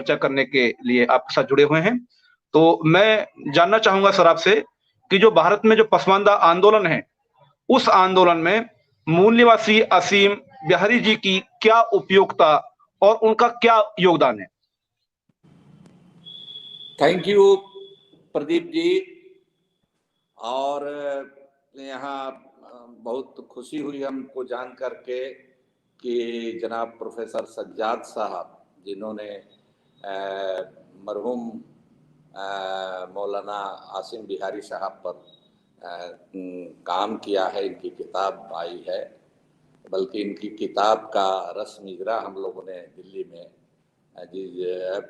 चर्चा करने के लिए आपके साथ जुड़े हुए हैं। तो मैं जानना चाहूँगा सर आपसे कि जो भारत में जो पसमानदा आंदोलन है, उस आंदोलन में मूल निवासी असीम बिहारी जी की क्या उपयोगिता और उनका क्या योगदान है? Thank you Pradeep ji. और यहाँ बहुत खुशी हुई हमको जान करके कि जनाब प्रोफेसर सज्जाद साहब, जिन्होंने मरहूम मौलाना आसिम बिहारी साहब पर काम किया है, इनकी किताब आई है, बल्कि इनकी किताब का रस्म इजरा हम लोगों ने दिल्ली में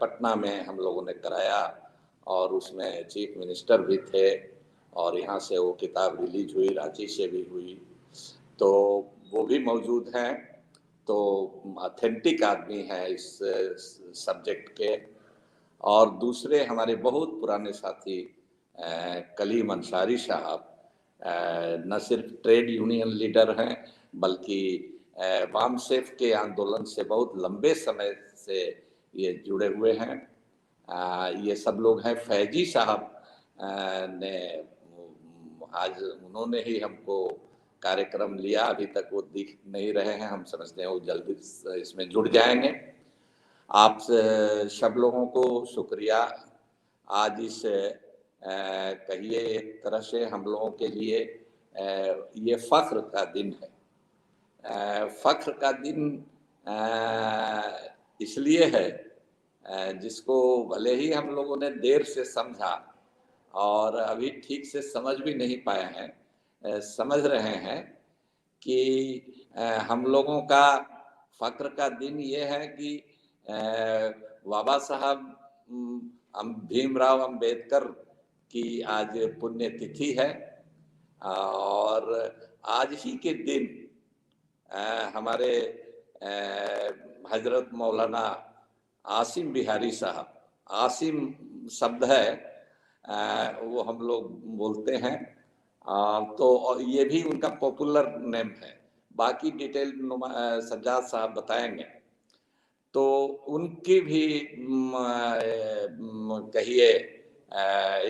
पटना में हम लोगों ने कराया और उसमें चीफ मिनिस्टर भी थे और यहाँ से वो किताब रिलीज हुई, रांची से भी हुई, तो वो भी मौजूद हैं। तो ऑथेंटिक आदमी हैं इस सब्जेक्ट के। और दूसरे हमारे बहुत पुराने साथी कलीम अंसारी साहब न सिर्फ ट्रेड यूनियन लीडर हैं, बल्कि वामसेफ के आंदोलन से बहुत लंबे समय से ये जुड़े हुए हैं। ये सब लोग हैं। फैजी साहब ने आज उन्होंने ही हमको कार्यक्रम लिया, अभी तक वो दिख नहीं रहे हैं, हम समझते हैं वो जल्दी इसमें जुड़ जाएंगे। आप सब लोगों को शुक्रिया। आज इस कहिए एक तरह से हम लोगों के लिए ये फख्र का दिन है। फख्र का दिन इसलिए है जिसको भले ही हम लोगों ने देर से समझा और अभी ठीक से समझ भी नहीं पाए हैं, समझ रहे हैं कि हम लोगों का फख्र का दिन ये है कि बाबा साहब भीमराव अंबेडकर की आज पुण्यतिथि है और आज ही के दिन हमारे हजरत मौलाना आसिम बिहारी साहब, आसिम शब्द है वो हम लोग बोलते हैं, तो ये भी उनका पॉपुलर नेम है, बाकी डिटेल सज्जाद साहब बताएंगे। तो उनकी भी कहिए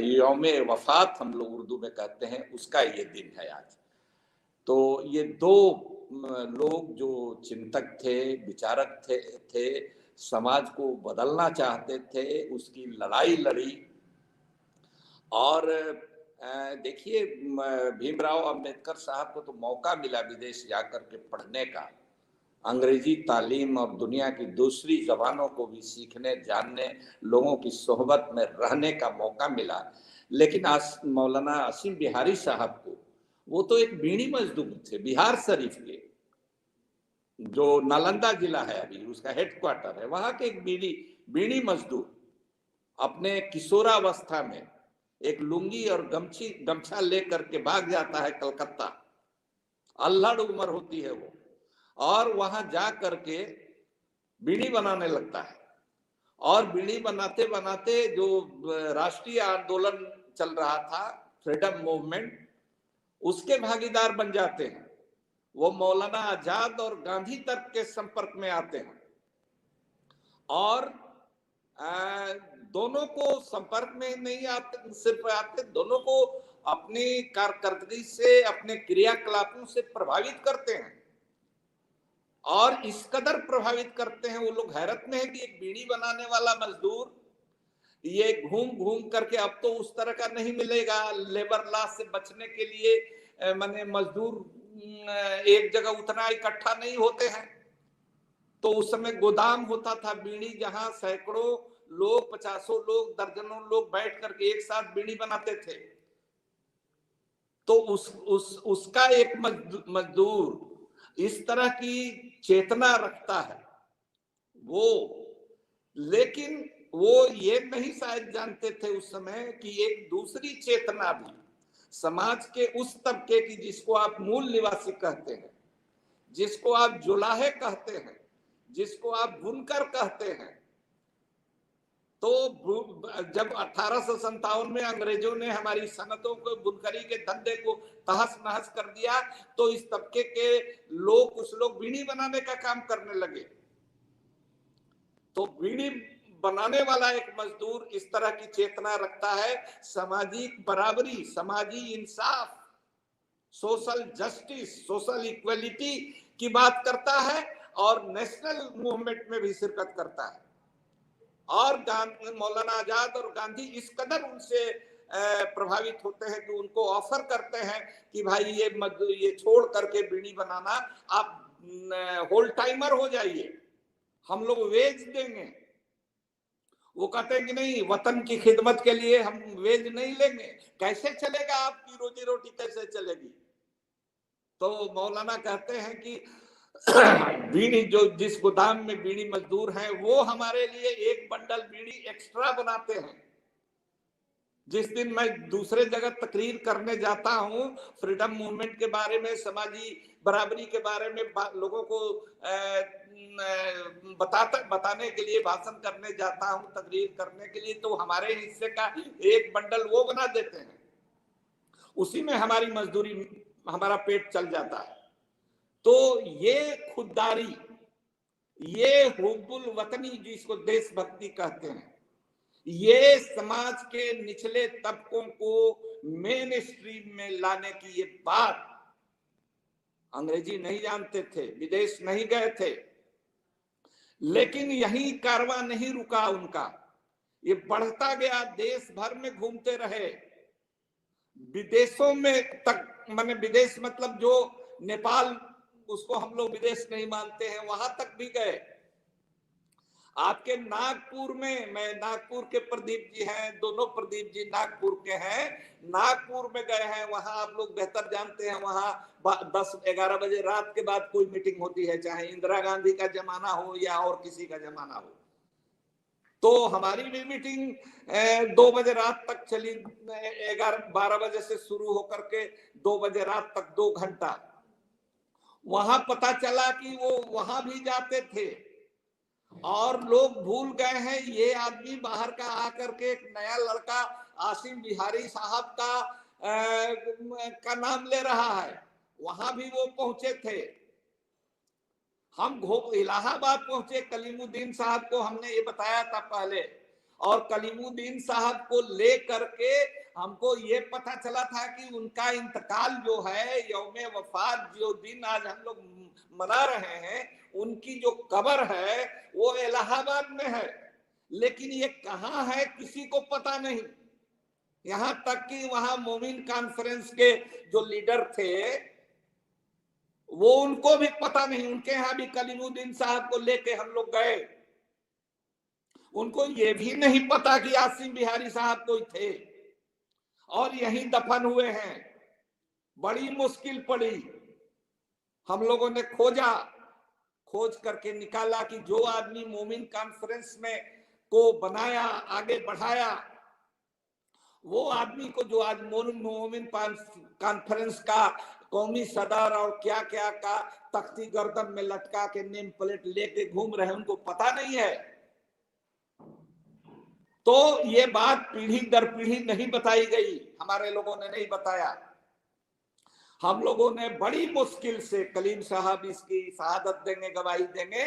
यौमे वफात हम लोग उर्दू में कहते हैं, उसका ये दिन है आज। तो ये दो लोग जो चिंतक थे, विचारक थे, समाज को बदलना चाहते थे, उसकी लड़ाई लड़ी। और देखिए भीमराव अंबेडकर साहब को तो मौका मिला विदेश जाकर के पढ़ने का, अंग्रेजी तालीम और दुनिया की दूसरी जबानों को भी सीखने, जानने, लोगों की सोहबत में रहने का मौका मिला। लेकिन मौलाना आसिम बिहारी साहब को, वो तो एक बीड़ी मजदूर थे बिहार शरीफ के, जो नालंदा जिला है अभी उसका हेडक्वार्टर है, वहां के एक बीड़ी मजदूर अपने किशोरावस्था में एक लुंगी और गमछा लेकर के भाग जाता है कलकत्ता, अल्हड़ उम्र होती है वो, और वहां जा करके बीड़ी बनाने लगता है। और बीड़ी बनाते बनाते जो राष्ट्रीय आंदोलन चल रहा था, फ्रीडम मूवमेंट, उसके भागीदार बन जाते हैं। वो मौलाना आजाद और गांधी तक के संपर्क में आते हैं और दोनों को संपर्क में नहीं आते, सिर्फ आते, दोनों को अपनी कारकर्दगी से, अपने क्रियाकलापों से प्रभावित करते हैं। और इस कदर प्रभावित करते हैं वो लोग, हैरत में है कि एक बीड़ी बनाने वाला मजदूर ये घूम घूम करके, अब तो उस तरह का नहीं मिलेगा, लेबर लॉ से बचने के लिए माने मजदूर एक जगह उतना इकट्ठा नहीं होते हैं। तो उस समय गोदाम होता था बीड़ी, जहां सैकड़ों लोग, 50 लोग, दर्जनों लोग बैठ करके एक साथ बीड़ी बनाते थे। तो उसका एक मजदूर इस तरह की चेतना रखता है वो, लेकिन वो ये नहीं शायद जानते थे उस समय कि एक दूसरी चेतना भी समाज के उस तबके की, जिसको आप मूल निवासी कहते हैं, जिसको आप जुलाहे कहते हैं, जिसको आप बुनकर कहते हैं। तो जब 1857 में अंग्रेजों ने हमारी सनतों को, बुनकरी के धंधे को तहस नहस कर दिया, तो इस तबके के लोग, कुछ लोग बीड़ी बनाने का काम करने लगे। तो बीड़ी बनाने वाला एक मजदूर इस तरह की चेतना रखता है, सामाजिक बराबरी, समाजी इंसाफ, सोशल जस्टिस, सोशल इक्वलिटी की बात करता है और नेशनल मूवमेंट में भी शिरकत करता है। और मौलाना आजाद और गांधी इस कदर उनसे प्रभावित होते हैं कि उनको ऑफर करते हैं कि भाई ये छोड़ करके बीड़ी बनाना, आप होल टाइमर हो जाइए, हम लोग वेज देंगे। वो कहते हैं कि नहीं, वतन की खिदमत के लिए हम वेज नहीं लेंगे। कैसे चलेगा, आपकी रोजी रोटी कैसे चलेगी? तो मौलाना कहते हैं कि बीड़ी, जो जिस गोदाम में बीड़ी मजदूर हैं, वो हमारे लिए एक बंडल बीड़ी एक्स्ट्रा बनाते हैं। जिस दिन मैं दूसरे जगह तकरीर करने जाता हूँ, फ्रीडम मूवमेंट के बारे में, समाजी बराबरी के बारे में लोगों को बताने के लिए भाषण करने जाता हूँ, तकरीर करने के लिए, तो हमारे हिस्से का एक बंडल वो बना देते हैं, उसी में हमारी मजदूरी, हमारा पेट चल जाता है। तो ये खुददारी, ये हुब्बुल वतनी जिसको देशभक्ति कहते हैं, ये समाज के निचले तबकों को मेन स्ट्रीम में लाने की ये बात, अंग्रेजी नहीं जानते थे, विदेश नहीं गए थे, लेकिन यही कारवां नहीं रुका उनका, ये बढ़ता गया, देश भर में घूमते रहे, विदेशों में तक, माने विदेश मतलब जो नेपाल, उसको हम लोग विदेश नहीं मानते हैं, वहां तक भी गए। आपके नागपुर में, मैं नागपुर के प्रदीप जी हैं, दोनों प्रदीप जी नागपुर के हैं, नागपुर में गए हैं, वहां आप लोग बेहतर जानते हैं, वहां 10-11 बजे रात के बाद कोई मीटिंग होती है, चाहे इंदिरा गांधी का जमाना हो या और किसी का जमाना हो। तो हमारी भी मीटिंग 2 बजे रात तक चली, 12 बजे से शुरू होकर के 2 बजे रात तक 2 घंटा। वहां पता चला कि वो वहां भी जाते थे और लोग भूल गए हैं, ये आदमी बाहर का आकर के एक नया लड़का आसिम बिहारी साहब का नाम ले रहा है। वहां भी वो पहुंचे थे। हम इलाहाबाद पहुंचे, कलीमुद्दीन साहब को हमने ये बताया था पहले, और कलीमुद्दीन साहब को ले करके हमको ये पता चला था कि उनका इंतकाल जो है, यौमे वफात जो दिन आज हम लोग मना रहे हैं, उनकी जो कब्र है वो इलाहाबाद में है, लेकिन ये कहाँ है किसी को पता नहीं। यहां तक कि वहां मोमिन कॉन्फ्रेंस के जो लीडर थे, वो उनको भी पता नहीं, उनके यहां भी कलीमुद्दीन साहब को लेके हम लोग गए, उनको ये भी नहीं पता कि आसिम बिहारी साहब कोई थे और यहीं दफन हुए हैं। बड़ी मुश्किल पड़ी, हम लोगों ने खोज करके निकाला कि जो आदमी मोमिन कॉन्फ्रेंस में को बनाया, आगे बढ़ाया, वो आदमी को जो आज मोमिन कॉन्फ्रेंस का कौमी सदर और क्या क्या का तख्ती गर्दन में लटका के नेम प्लेट लेके घूम रहे हैं, उनको पता नहीं है। तो ये बात पीढ़ी दर पीढ़ी नहीं बताई गई, हमारे लोगों ने नहीं बताया। हम लोगों ने बड़ी मुश्किल से, कलीम साहब इसकी शहादत देंगे, गवाही देंगे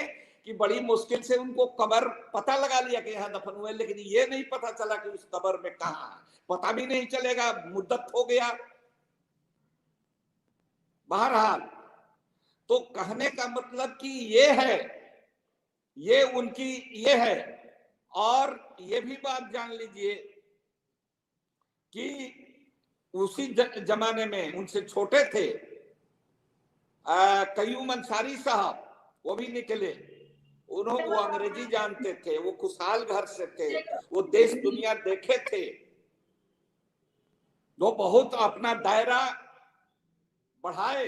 कि बड़ी मुश्किल से उनको कब्र पता लगा लिया कि यहाँ दफन हुए, लेकिन ये नहीं पता चला कि उस कब्र में कहाँ है, पता भी नहीं चलेगा, मुद्दत हो गया। बहरहाल, तो कहने का मतलब कि ये है, ये उनकी ये है। और ये भी बात जान लीजिए कि उसी जमाने में उनसे छोटे थे कयूम अंसारी साहब, वो भी निकले, वो अंग्रेजी जानते थे, वो खुशहाल घर से थे, वो देश दुनिया देखे थे, वो बहुत अपना दायरा बढ़ाए,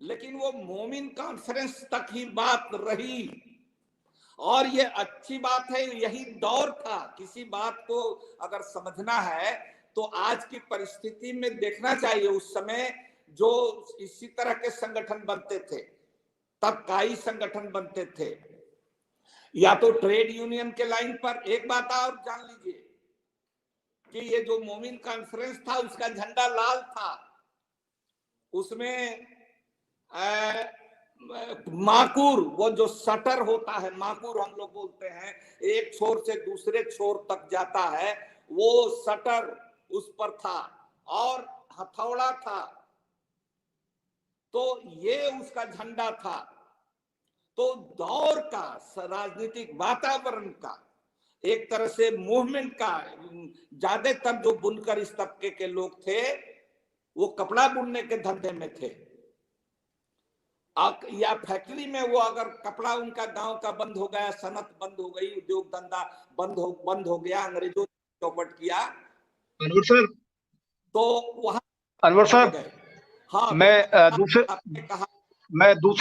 लेकिन वो मोमिन कॉन्फ्रेंस तक ही बात रही। और ये अच्छी बात है, यही दौर था। किसी बात को अगर समझना है तो आज की परिस्थिति में देखना चाहिए। उस समय जो इसी तरह के संगठन बनते थे, तबकाई संगठन बनते थे, या तो ट्रेड यूनियन के लाइन पर। एक बात और जान लीजिए कि ये जो मोमिन कॉन्फ्रेंस था, उसका झंडा लाल था, उसमें माकुर, वो जो शटर होता है, माकुर हम लोग बोलते हैं, एक छोर से दूसरे छोर तक जाता है, वो शटर उस पर था और हथौड़ा था, तो ये उसका झंडा था। तो दौर का, राजनीतिक वातावरण का, एक तरह से मूवमेंट का, ज्यादातर जो बुनकर इस तबके के लोग थे वो कपड़ा बुनने के धंधे में थे, या फैक्ट्री में वो अगर कपड़ा उनका गांव का बंद हो गया, सनत बंद हो गई, उद्योग धंधा बंद हो गया, अंग्रेजों ने चौपट किया, अनवर सर, तो वहां अनवर चले सर, गए। हाँ, तो मैं दूसरे आपने कहा मैं दूसरे